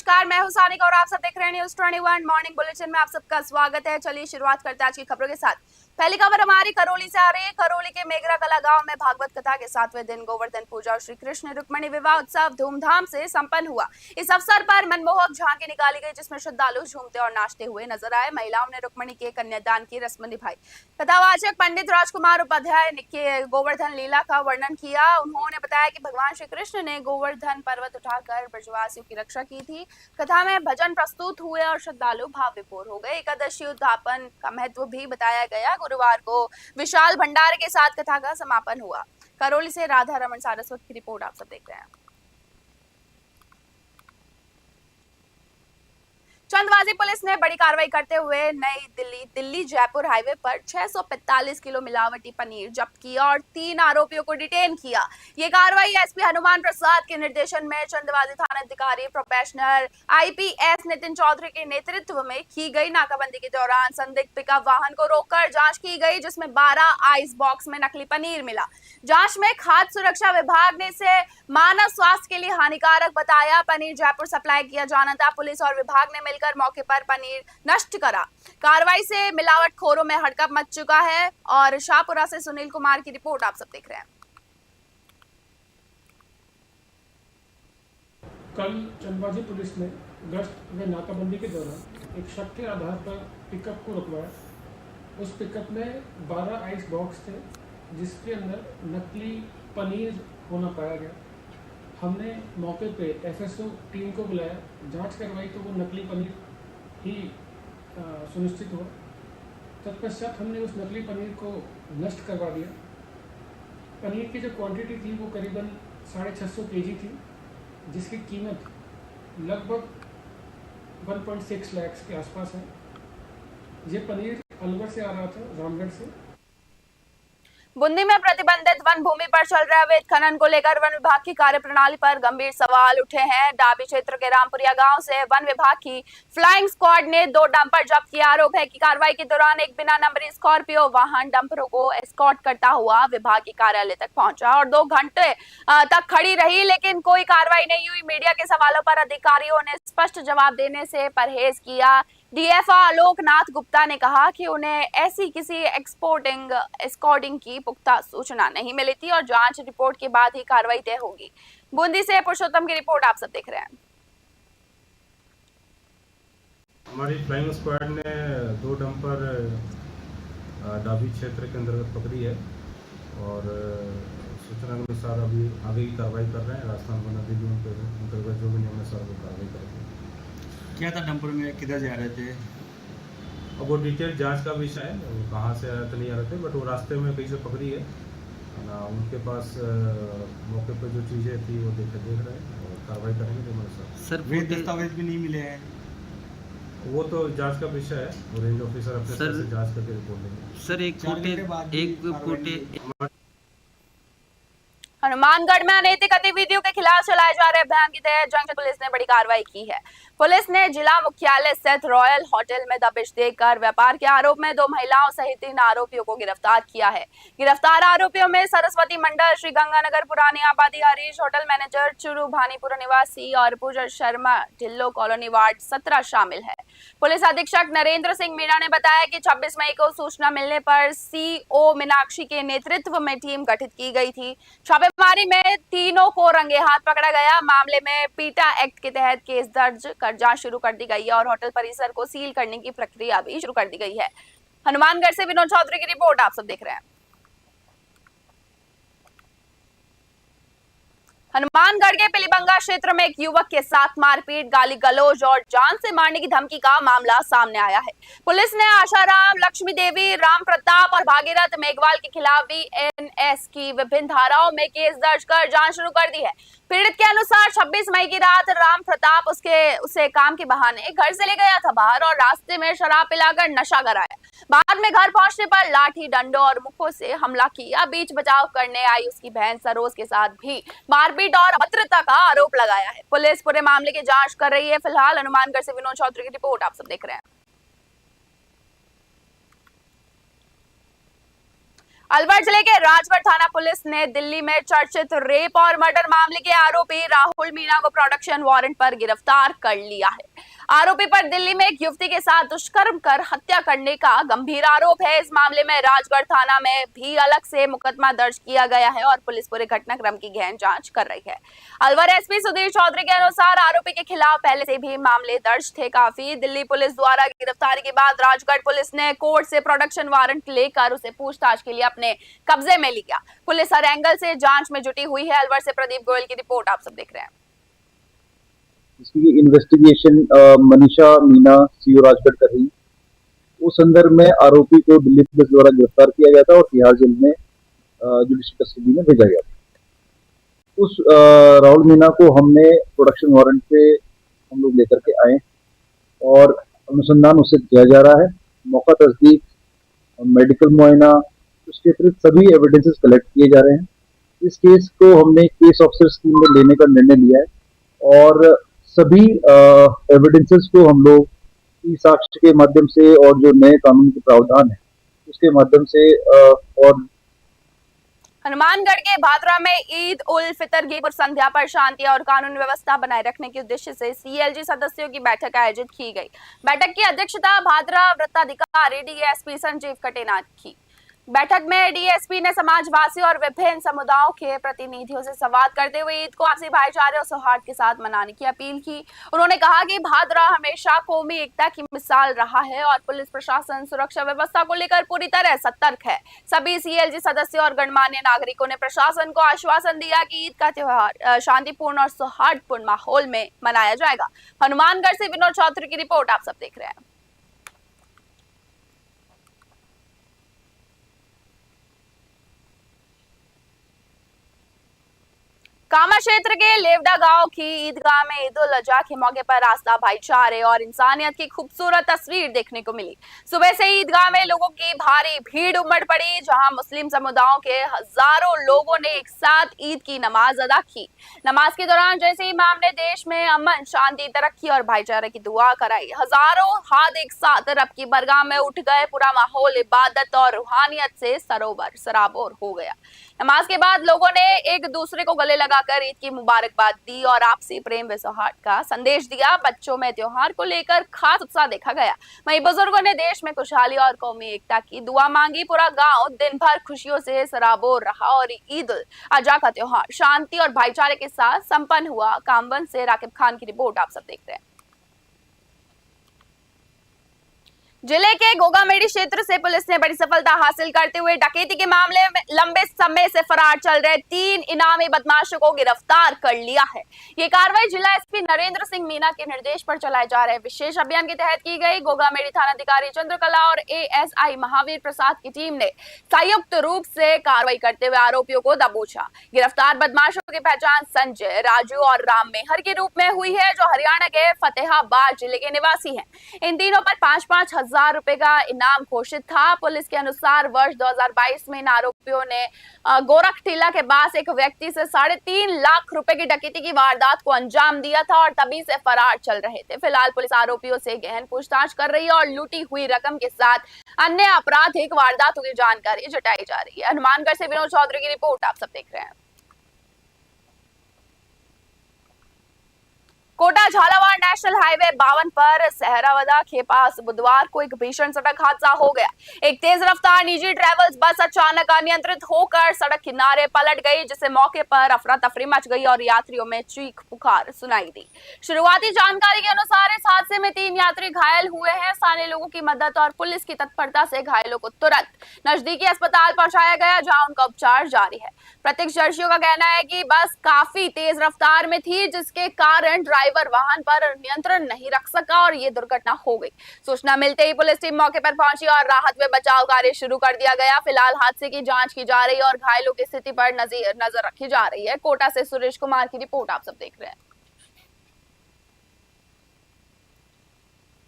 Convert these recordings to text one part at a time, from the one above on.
नमस्कार, मैं हूं सानिका और आप सब देख रहे हैं न्यूज़ 21 मॉर्निंग बुलेटिन में आप सबका स्वागत है। चलिए शुरुआत करते हैं आज की खबरों के साथ। पहली खबर हमारी करौली से आ रही है। करौली के मेगरा कला गांव में भागवत कथा के 7वें दिन गोवर्धन पूजा और श्री कृष्ण रुक्मिणी विवाह उत्सव धूमधाम से संपन्न हुआ। इस अवसर पर मनमोहक झांकी निकाली गई जिसमें श्रद्धालु झूमते और नाचते हुए नजर आए। महिलाओं ने रुक्मिणी के कन्यादान की रस्म निभाई। कथावाचक पंडित राजकुमार उपाध्याय ने गोवर्धन लीला का वर्णन किया। उन्होंने बताया कि भगवान श्री कृष्ण ने गोवर्धन पर्वत उठाकर ब्रजवासियों की रक्षा की थी। कथा में भजन प्रस्तुत हुए और श्रद्धालु भाव विभोर हो गए। एकादशी उद्यापन का महत्व भी बताया गया। गुरुवार को विशाल भंडारे के साथ कथा का समापन हुआ। करौली से राधा रमन सारस्वत की रिपोर्ट आप सब देख रहे हैं। चंदवाजी पुलिस ने बड़ी कार्रवाई करते हुए नई दिल्ली जयपुर हाईवे पर 645 किलो मिलावटी पनीर जब्त किया और 3 आरोपियों को डिटेन किया। ये कार्रवाई एसपी हनुमान प्रसाद के निर्देशन में चंदवाजी थानाधिकारी प्रोफेशनल आईपीएस नितिन चौधरी के नेतृत्व में की गई। नाकाबंदी के दौरान संदिग्ध पिकअप वाहन को रोककर जांच की गई जिसमें 12 आइस बॉक्स में नकली पनीर मिला। जांच में खाद्य सुरक्षा विभाग ने इसे मानव स्वास्थ्य के लिए हानिकारक बताया। पनीर जयपुर सप्लाई किया जाना था। पुलिस और विभाग ने मिलकर मौके पर पनीर नष्ट करा। कार्रवाई से मिलावटखोरों में हड़कंप मच चुका है। और शाहपुरा से सुनील कुमार की रिपोर्ट आप सब देख रहे हैं। कल चंदवाजी पुलिस ने गश्त व नाकाबंदी के दौरान एक शक के आधार पर पिकअप को रुकवाया। उस पिकअप में 12 आइस बॉक्स थे जिसके अंदर नकली पनीर होना पाया गया। हमने मौके पे एफएसओ टीम को बुलाया, जांच करवाई तो वो नकली पनीर ही सुनिश्चित हुआ। तत्पश्चात हमने उस नकली पनीर को नष्ट करवा दिया। पनीर की जो क्वांटिटी थी वो करीबन 650 केजी थी जिसकी कीमत लगभग 1.6 लाख के आसपास है। ये पनीर अलवर से आ रहा था, रामगढ़ से। बूंदी में प्रतिबंधित वन भूमि पर चल रहे अवैध खनन को लेकर वन विभाग की कार्यप्रणाली पर गंभीर सवाल उठे हैं। डाबी क्षेत्र के रामपुरिया गांव से वन विभाग की फ्लाइंग स्क्वाड ने 2 डंपर जब्त किया। आरोप है कि कार्रवाई के दौरान एक बिना नंबरी स्कॉर्पियो वाहन डंपरों को एस्कॉर्ट करता हुआ विभाग के कार्यालय तक पहुंचा और 2 घंटे तक खड़ी रही, लेकिन कोई कार्रवाई नहीं हुई। मीडिया के सवालों पर अधिकारियों ने स्पष्ट जवाब देने से परहेज किया। डीएफओ आलोकनाथ गुप्ता ने कहा कि उन्हें ऐसी किसी एस्कॉर्टिंग की पुख्ता सूचना नहीं मिली थी और जांच रिपोर्ट के बाद ही कार्रवाई तय होगी। बूंदी से पुरुषोत्तम की रिपोर्ट आप सब देख रहे हैं। हमारी फ्लाइंग स्क्वाड ने 2 डंपर डाबी क्षेत्र के अंतर्गत पकड़ी है और सूचना के अनुसार अभी आगे की कार्रवाई कर रहे हैं। राजस्थान वन अधिनियम के अंतर्गत जो भी नियम है वो कार्रवाई करेंगे। क्या था डंपर में, किधर जा रहे थे? अब वो डिटेल जांच का विषय है, वो कहाँ से आ रहे थे नहीं आ रहे थे, बट वो रास्ते में कहीं से पकड़ी है ना। उनके पास मौके पर जो चीज़ें थी वो देख रहे हैं और कार्रवाई करेंगे जो हमारे साथ। सर वे दस्तावेज भी नहीं मिले हैं? वो तो जांच का विषय है, वो रेंज ऑफिसर अपने तरफ से जांच करके रिपोर्ट देंगे। सर एक फुटेज हनुमानगढ़ में अनैतिक गतिविधियों के खिलाफ चलाए जा रहे अभियान के तहत जंक्शन पुलिस ने बड़ी कार्रवाई की है। पुलिस ने जिला मुख्यालय स्थित रॉयल होटल में दबिश देकर व्यापार के आरोप में 2 महिलाओं सहित 3 आरोपियों को गिरफ्तार किया है। गिरफ्तार आरोपियों में सरस्वती मंडल, श्री गंगानगर पुरानी आबादी, हरीश होटल मैनेजर, चुरू भानीपुरा निवासी और पूजा शर्मा, ढिल्लो कॉलोनी वार्ड 17 शामिल है। पुलिस अधीक्षक नरेंद्र सिंह मीणा ने बताया कि 26 मई को सूचना मिलने पर सीओ मीनाक्षी के नेतृत्व में टीम गठित की गई थी। छापेमारी में तीनों को रंगे हाथ पकड़ा गया। मामले में पीटा एक्ट के तहत केस दर्ज कर जांच शुरू कर दी गई है और होटल परिसर को सील करने की प्रक्रिया भी शुरू कर दी गई है। हनुमानगढ़ से विनोद चौधरी की रिपोर्ट आप सब देख रहे हैं। हनुमानगढ़ के पिलीबंगा क्षेत्र में एक युवक के साथ मारपीट, गाली गलौज और जान से मारने की धमकी का मामला सामने आया है। पुलिस ने आशाराम, लक्ष्मी देवी, राम प्रताप और भागीरथ मेघवाल के खिलाफ भी एनएस की विभिन्न धाराओं में केस दर्ज कर जांच शुरू कर दी है। पीड़ित के अनुसार 26 मई की रात राम प्रताप उसे काम के बहाने घर से ले गया था बाहर और रास्ते में शराब पिलाकर नशा कराया। बाद में घर पहुंचने पर लाठी, डंडों और मुक्कों से हमला किया। बीच बचाव करने आई उसकी बहन सरोज के साथ भी मारपीट और अभद्रता का आरोप लगाया है। पुलिस पूरे मामले की जांच कर रही है। फिलहाल हनुमानगढ़ से विनोद चौधरी की रिपोर्ट आप सब देख रहे हैं। अलवर जिले के राजगढ़ थाना पुलिस ने दिल्ली में चर्चित रेप और मर्डर मामले के आरोपी राहुल मीणा को प्रोडक्शन वारंट पर गिरफ्तार कर लिया है। आरोपी पर दिल्ली में एक युवती के साथ दुष्कर्म कर हत्या करने का गंभीर आरोप है। इस मामले में राजगढ़ थाना में भी अलग से मुकदमा दर्ज किया गया है और पुलिस पूरे घटनाक्रम की गहन जांच कर रही है। अलवर एसपी सुधीर चौधरी के अनुसार आरोपी के खिलाफ पहले से भी मामले दर्ज थे। काफी दिल्ली पुलिस द्वारा गिरफ्तारी के बाद राजगढ़ पुलिस ने कोर्ट से प्रोडक्शन वारंट लेकर उसे पूछताछ के लिए अपने कब्जे में लिया। पुलिस हर एंगल से जांच में जुटी हुई है। अलवर से प्रदीप गोयल की रिपोर्ट आप सब देख रहे हैं। इसकी इन्वेस्टिगेशन मनीषा मीना सीओ राजगढ़ कर रही है। उस संदर्भ में आरोपी को दिल्ली पुलिस द्वारा गिरफ्तार किया गया था और तिहाड़ जेल में जुडिशियल कस्टडी में भेजा गया था। उस राहुल मीना को हमने प्रोडक्शन वारंट पे हम लोग लेकर के आए और अनुसंधान उससे किया जा रहा है। मौका तस्दीक, मेडिकल मुआयना, उसके अतिरिक्त सभी एविडेंसेस कलेक्ट किए जा रहे हैं। इस केस को हमने केस ऑफिसर स्कीम में लेने का निर्णय लिया है और सभी एविडेंसेस को हम लोग ई साक्ष्य के माध्यम से और जो नए कानून के प्रावधान है उसके माध्यम से और हनुमानगढ़ के भादरा में ईद उल फितर की पूर्व संध्या पर शांति और कानून व्यवस्था बनाए रखने के उद्देश्य से सीएलजी सदस्यों की बैठक आयोजित की गई। बैठक की अध्यक्षता भादरा वृत्ताधिकारी डीएसपी संजीव कटे ने की। बैठक में डीएसपी ने समाजवासी और विभिन्न समुदायों के प्रतिनिधियों से संवाद करते हुए ईद को आपसी भाईचारे और सौहार्द के साथ मनाने की अपील की। उन्होंने कहा कि भादरा हमेशा कौमी एकता की मिसाल रहा है और पुलिस प्रशासन सुरक्षा व्यवस्था को लेकर पूरी तरह सतर्क है। सभी सीएलजी सदस्यों और गणमान्य नागरिकों ने प्रशासन को आश्वासन दिया कि ईद का त्योहार शांतिपूर्ण और सौहार्दपूर्ण माहौल में मनाया जाएगा। हनुमानगढ़ से विनोद चौधरी की रिपोर्ट आप सब देख रहे हैं। कामा क्षेत्र के लेवडा गांव की ईदगाह में ईद उल अजहा के मौके पर आस्था, भाईचारे और इंसानियत की खूबसूरत तस्वीर देखने को मिली। सुबह से ईदगाह में लोगों की भारी भीड़ उमड़ पड़ी, जहां मुस्लिम समुदायों के हजारों लोगों ने एक साथ ईद की नमाज अदा की। नमाज के दौरान जैसे इमाम ने देश में अमन, शांति, तरक्की और भाईचारे की दुआ कराई, हजारों हाथ एक साथ रब की बरगाह में उठ गए। पूरा माहौल इबादत और रूहानियत से सरोवर सराबोर हो गया। नमाज के बाद लोगों ने एक दूसरे को गले लगाकर ईद की मुबारकबाद दी और आपसी प्रेम व सौहार्द का संदेश दिया। बच्चों में त्योहार को लेकर खास उत्साह देखा गया। वहीं बुजुर्गों ने देश में खुशहाली और कौमी एकता की दुआ मांगी। पूरा गांव दिन भर खुशियों से सराबोर रहा और ईद उल अजहा का त्योहार शांति और भाईचारे के साथ संपन्न हुआ। कामबन से राकिब खान की रिपोर्ट आप सब देख रहे हैं। जिले के गोगामेड़ी क्षेत्र से पुलिस ने बड़ी सफलता हासिल करते हुए डकैती के मामले में लंबे समय से फरार चल रहे 3 इनामी बदमाशों को गिरफ्तार कर लिया है। ये कार्रवाई जिला एसपी नरेंद्र सिंह मीना के निर्देश पर चलाए जा रहे विशेष अभियान के तहत की गई। गोगामेड़ी थानाधिकारी चंद्रकला और एएसआई महावीर प्रसाद की टीम ने संयुक्त रूप से कार्रवाई करते हुए आरोपियों को दबोचा। गिरफ्तार बदमाशों की पहचान संजय, राजू और राम मेहर के रूप में हुई है, जो हरियाणा के फतेहाबाद जिले के निवासी हैं। इन तीनों पर 5-5 हजार रुपए का इनाम घोषित था। पुलिस के अनुसार वर्ष 2022 में इन आरोपियों ने गोरखटीला के पास एक व्यक्ति से 3.5 लाख रुपए की डकैती की वारदात को अंजाम दिया था और तभी से फरार चल रहे थे। फिलहाल पुलिस आरोपियों से गहन पूछताछ कर रही है और लूटी हुई रकम के साथ अन्य आपराधिक वारदातों की जानकारी जुटाई जा रही है। हनुमानगढ़ से विनोद चौधरी की रिपोर्ट आप सब देख रहे हैं। कोटा झालावाड़ नेशनल हाईवे 52 पर सहरावदा के पास बुधवार को एक भीषण सड़क हादसा हो गया। एक तेज रफ्तार निजी ट्रेवल्स बस अचानक अनियंत्रित होकर सड़क किनारे पलट गई, जिससे मौके पर अफरा तफरी मच गई और यात्रियों में चीख पुकार सुनाई दी। शुरुआती जानकारी के अनुसार इस हादसे में 3 यात्री घायल हुए हैं। स्थानीय लोगों की मदद और पुलिस की तत्परता से घायलों को तुरंत नजदीकी अस्पताल पहुंचाया गया, जहां उनका उपचार जारी है। प्रत्यक्षदर्शियों का कहना है कि बस काफी तेज रफ्तार में थी, जिसके कारण ड्राइवर वाहन पर नियंत्रण नहीं रख सका और ये दुर्घटना हो गई। सूचना मिलते ही पुलिस टीम मौके पर पहुंची और राहत व बचाव कार्य शुरू कर दिया गया। फिलहाल हादसे की जांच की जा रही है और घायलों की स्थिति पर नजर रखी जा रही है। कोटा से सुरेश कुमार की रिपोर्ट आप सब देख रहे हैं।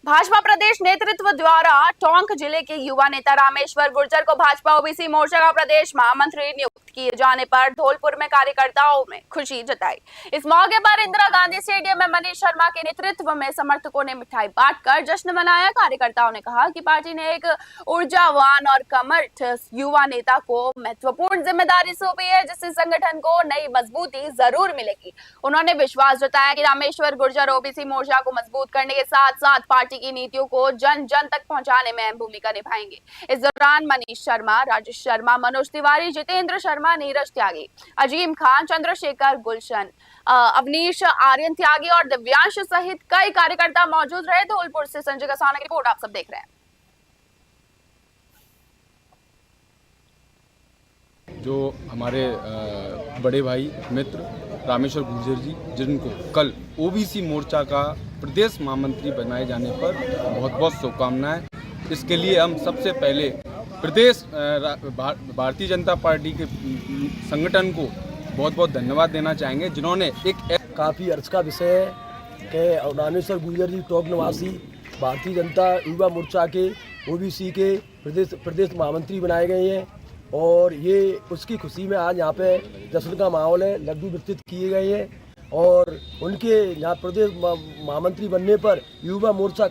भाजपा प्रदेश नेतृत्व द्वारा टोंक जिले के युवा नेता रामेश्वर गुर्जर को भाजपा ओबीसी मोर्चा का प्रदेश महामंत्री नियुक्त किए जाने पर धौलपुर में कार्यकर्ताओं में खुशी जताई। इस मौके पर इंदिरा गांधी स्टेडियम में मनीष शर्मा के नेतृत्व में समर्थकों ने मिठाई बांटकर जश्न मनाया। कार्यकर्ताओं ने कहा कि पार्टी ने एक ऊर्जावान और कर्मठ युवा नेता को महत्वपूर्ण जिम्मेदारी सौंपी है, जिससे संगठन को नई मजबूती जरूर मिलेगी। उन्होंने विश्वास जताया कि रामेश्वर गुर्जर ओबीसी मोर्चा को मजबूत करने के साथ साथ पार्टी की नीतियों को जन जन तक पहुंचाने में अहम भूमिका निभाएंगे। इस दौरान मनीष शर्मा, राजेश शर्मा, मनोज तिवारी, जितेंद्र शर्मा, नीरज त्यागी, अजीम खान, चंद्रशेखर, गुलशन, अवनीश, आर्यन त्यागी और दिव्यांश सहित कई कार्यकर्ता मौजूद रहे। धौलपुर से संजय कसाना की रिपोर्ट आप सब देख रहे हैं। जो हमारे बड़े भाई मित्र रामेश्वर गुर्जर जी, जिनको कल ओबीसी मोर्चा का प्रदेश महामंत्री बनाए जाने पर बहुत बहुत शुभकामनाएं। इसके लिए हम सबसे पहले प्रदेश भारतीय जनता पार्टी के संगठन को बहुत बहुत धन्यवाद देना चाहेंगे, जिन्होंने काफ़ी अर्ज का विषय है कि रामेश्वर गुर्जर जी टोंक निवासी भारतीय जनता युवा मोर्चा के ओबीसी के प्रदेश महामंत्री बनाए गए हैं और ये उसकी खुशी में आज यहाँ पे जश्न का माहौल है। लड्डू वितरित किए गए हैं और उनके यहाँ प्रदेश महामंत्री बनने पर युवा मोर्चा।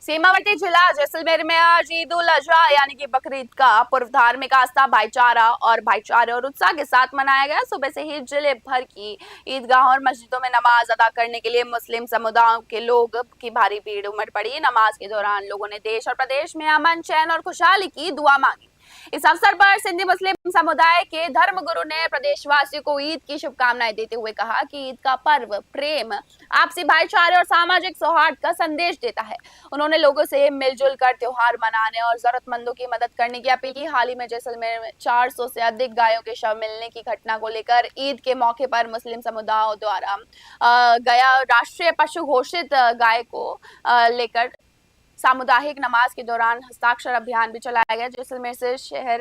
सीमावर्ती जिला जैसलमेर में आज ईद उल अजहा यानी कि बकरीद का पर्व धार्मिक आस्था, भाईचारे और उत्साह के साथ मनाया गया। सुबह से ही जिले भर की ईदगाहों और मस्जिदों में नमाज अदा करने के लिए मुस्लिम समुदायों के लोग की भारी भीड़ उमड़ पड़ी। नमाज के दौरान लोगों ने देश और प्रदेश में अमन, चैन और खुशहाली की दुआ मांगी। इस अवसर पर सिंधी मुस्लिम समुदाय के धर्मगुरु ने प्रदेशवासियों को ईद की शुभकामनाएं देते हुए कहा कि ईद का पर्व प्रेम, आपसी भाईचारे और सामाजिक सौहार्द का संदेश देता है। उन्होंने लोगों से मिलजुल कर त्योहार मनाने और जरूरतमंदों की मदद करने की अपील की। हाल ही में जैसलमेर में 400 से अधिक गायों के शव मिलने की घटना को लेकर ईद के मौके पर मुस्लिम समुदायों द्वारा गया राष्ट्रीय पशु घोषित गाय को लेकर सामुदायिक नमाज के दौरान हस्ताक्षर अभियान भी चलाया गया। जैसलमेर से शहर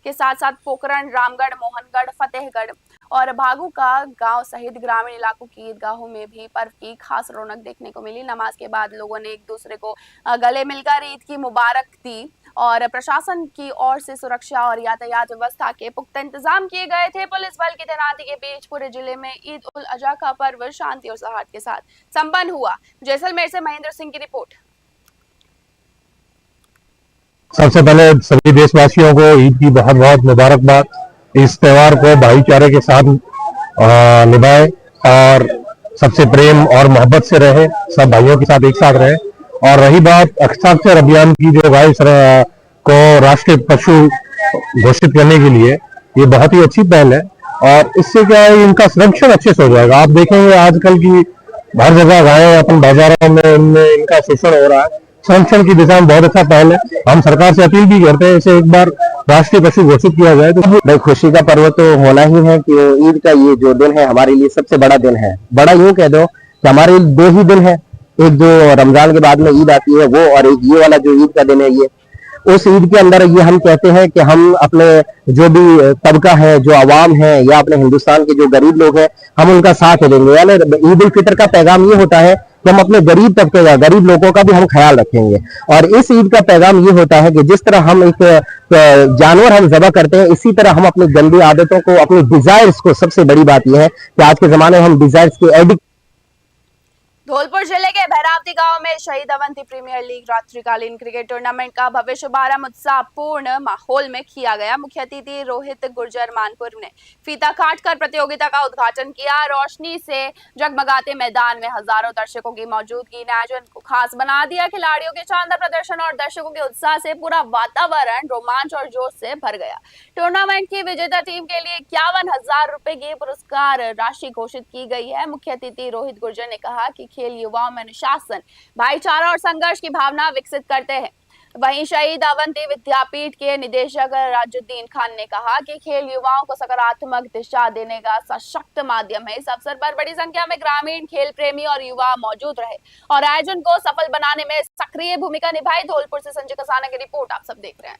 के साथ साथ पोखरण, रामगढ़, मोहनगढ़, फतेहगढ़ और भागू का गांव सहित ग्रामीण इलाकों की ईदगाहों में भी पर्व की खास रौनक देखने को मिली। नमाज के बाद लोगों ने एक दूसरे को गले मिलकर ईद की मुबारक दी और प्रशासन की ओर से सुरक्षा और यातायात व्यवस्था के पुख्ता इंतजाम किए गए थे। पुलिस बल की तैनाती के बीच पूरे जिले में ईद उल अजहा का पर्व शांति और सौहार्द के साथ संपन्न हुआ। जैसलमेर से महेंद्र सिंह की रिपोर्ट। सबसे पहले सभी देशवासियों को ईद की बहुत बहुत मुबारकबाद। इस त्यौहार को भाईचारे के साथ निभाए और सबसे प्रेम और मोहब्बत से रहे, सब भाइयों के साथ एक साथ रहे। और रही बात हस्ताक्षर अभियान की, जो गाय को राष्ट्रीय पशु घोषित करने के लिए, ये बहुत ही अच्छी पहल है और इससे क्या है, इनका संरक्षण अच्छे से हो जाएगा। आप देखेंगे आजकल की हर जगह गायें अपन बाजारों में इनका शोषण हो रहा है। संरक्षण की दिशा में बहुत अच्छा पहल है। हम सरकार से अपील भी करते हैं इसे एक बार राष्ट्रीय पशु घोषित किया जाए। तो खुशी का पर्व तो होना ही है कि ईद का ये जो दिन है हमारे लिए सबसे बड़ा दिन है। बड़ा यूं कह दो कि हमारे लिए दो ही दिन है, एक जो रमजान के बाद में ईद आती है वो, और एक ये वाला जो ईद का दिन है ये। उस ईद के अंदर ये हम कहते हैं कि हम अपने जो भी तबका है, जो आवाम है या अपने हिंदुस्तान के जो गरीब लोग हैं, हम उनका साथ देंगे। यानी ईद उल फितर का पैगाम ये होता है कि हम अपने गरीब तबके का, गरीब लोगों का भी हम ख्याल रखेंगे। और इस ईद का पैगाम ये होता है कि जिस तरह हम एक जानवर हम ज़बह करते हैं, इसी तरह हम अपनी गंदी आदतों को, अपनी डिजायर्स को, सबसे बड़ी बात यह है कि आज के जमाने में हम डिजायर्स के एडिक्ट। धौलपुर जिले के भैरावती गांव में शहीद अवंती प्रीमियर लीग रात्रिकालीन क्रिकेट टूर्नामेंट का भव्य शुभारंभ उत्साहपूर्ण माहौल में किया गया। मुख्य अतिथि रोहित गुर्जर मानपुर ने फीता काटकर प्रतियोगिता का उद्घाटन किया। रोशनी से जगमगाते मैदान में हजारों दर्शकों की मौजूदगी ने आयोजन को खास बना दिया। खिलाड़ियों के शानदार प्रदर्शन और दर्शकों के उत्साह से पूरा वातावरण रोमांच और जोश से भर गया। टूर्नामेंट की विजेता टीम के लिए 51,000 रुपए की पुरस्कार राशि घोषित की गई है। मुख्य अतिथि रोहित गुर्जर ने कहा कि खेल युवाओं में अनुशासन, भाईचारा और संघर्ष की भावना विकसित करते हैं। वहीं शहीद अवंती विद्यापीठ के निदेशक राजुद्दीन खान ने कहा कि खेल युवाओं को सकारात्मक दिशा देने का सशक्त माध्यम है। इस अवसर पर बड़ी संख्या में ग्रामीण, खेल प्रेमी और युवा मौजूद रहे और आयोजन को सफल बनाने में सक्रिय भूमिका निभाई। धौलपुर से संजय कसाना की रिपोर्ट आप सब देख रहे हैं।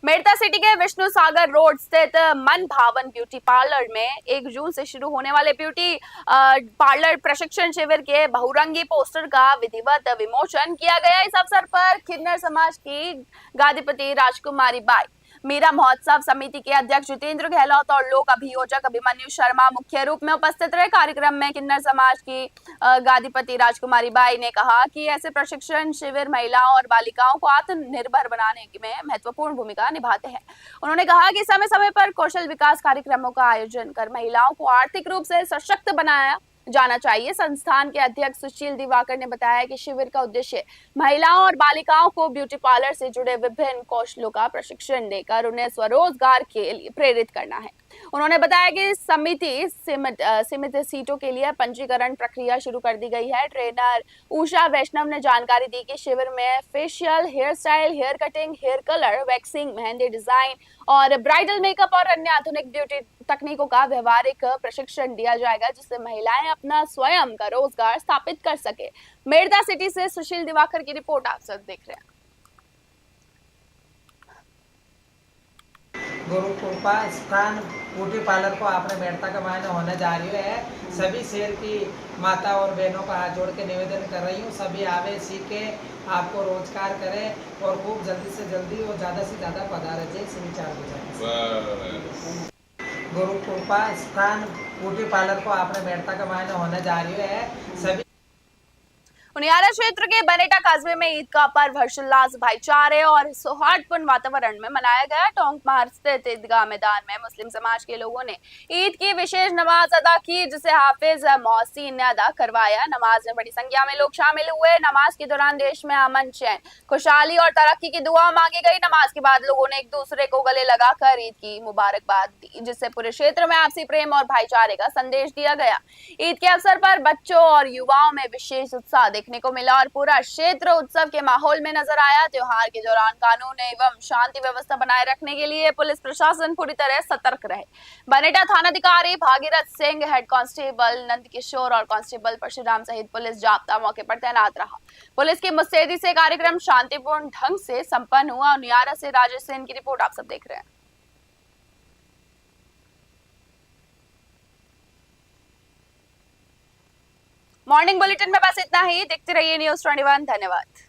मेड़ता सिटी के विष्णु सागर रोड स्थित मन भावन ब्यूटी पार्लर में 1 जून से शुरू होने वाले ब्यूटी पार्लर प्रशिक्षण शिविर के बहुरंगी पोस्टर का विधिवत विमोचन किया गया। इस अवसर पर किन्नर समाज की गादीपति राजकुमारी बाई, मीरा महोत्सव समिति के अध्यक्ष जितेंद्र गहलोत और लोक अभियोजक अभिमन्यु शर्मा मुख्य रूप में उपस्थित रहे। कार्यक्रम में किन्नर समाज की गादीपति राजकुमारी बाई ने कहा कि ऐसे प्रशिक्षण शिविर महिलाओं और बालिकाओं को आत्मनिर्भर बनाने में महत्वपूर्ण भूमिका निभाते हैं। उन्होंने कहा कि समय समय पर कौशल विकास कार्यक्रमों का आयोजन कर महिलाओं को आर्थिक रूप से सशक्त बनाया जाना चाहिए। संस्थान के अध्यक्ष सुशील दिवाकर ने बताया कि शिविर का उद्देश्य महिलाओं और बालिकाओं को ब्यूटी पार्लर से जुड़े विभिन्न कौशलों का प्रशिक्षण देकर उन्हें स्वरोजगार के लिए प्रेरित करना है। उन्होंने बताया कि समिति सीमित सीटों के लिए पंजीकरण प्रक्रिया शुरू कर दी गई है। ट्रेनर उषा वैष्णव ने जानकारी दी कि शिविर में facial, hair style, hair cutting, hair colour, waxing, mehndi design और ब्राइडल मेकअप और अन्य आधुनिक ब्यूटी तकनीकों का व्यवहारिक प्रशिक्षण दिया जाएगा, जिससे महिलाएं अपना स्वयं का रोजगार स्थापित कर सके। मेड़ता सिटी से सुशील दिवाकर की रिपोर्ट आप सब देख रहे हैं। गुरु कृपा स्थान ब्यूटी पार्लर को आपने मेड़ता के मायने होने जा रही है। सभी शहर की माता और बहनों का हाथ जोड़ के निवेदन कर रही हूँ, सभी आवे, सीखे, आपको रोजगार करें और खूब जल्दी से जल्दी और ज़्यादा से ज़्यादा पधारे। जय श्री चार गुजर। गुरु कृपा स्थान ब्यूटी पार्लर को आपने मेड़ता के मायने होने जा रही है। सभी उनियारा क्षेत्र के बनेटा कस्बे में ईद का पर्व हर्षोल्लास, भाईचारे और सौहार्दपूर्ण वातावरण में मनाया गया। टोंक मार्ग स्थित ईदगाह मैदान में मुस्लिम समाज के लोगों ने ईद की विशेष नमाज अदा की, जिसे हाफिज मोहसिन ने अदा करवाया। नमाज में बड़ी संख्या में लोग शामिल हुए। नमाज के दौरान देश में अमन, चैन, खुशहाली और तरक्की की दुआ मांगी गई। नमाज के बाद लोगों ने एक दूसरे को गले लगाकर ईद की मुबारकबाद दी, जिससे पूरे क्षेत्र में आपसी प्रेम और भाईचारे का संदेश दिया गया। ईद के अवसर पर बच्चों और युवाओं में विशेष उत्साह देखने को मिला और पूरा क्षेत्र उत्सव के माहौल में नजर आया। त्योहार के दौरान कानून एवं शांति व्यवस्था बनाए रखने के लिए पुलिस प्रशासन पूरी तरह सतर्क रहे। बनेटा थानाधिकारी भागीरथ सिंह, हेड कांस्टेबल नंद किशोर और कांस्टेबल परशुराम सहित पुलिस जाब्ता मौके पर तैनात रहा। पुलिस की मुस्तैदी से कार्यक्रम शांतिपूर्ण ढंग से संपन्न हुआ। उनियारा से राजेश सेन की रिपोर्ट आप सब देख रहे हैं। मॉर्निंग बुलेटिन में बस इतना ही। देखते रहिए न्यूज़ 21। धन्यवाद।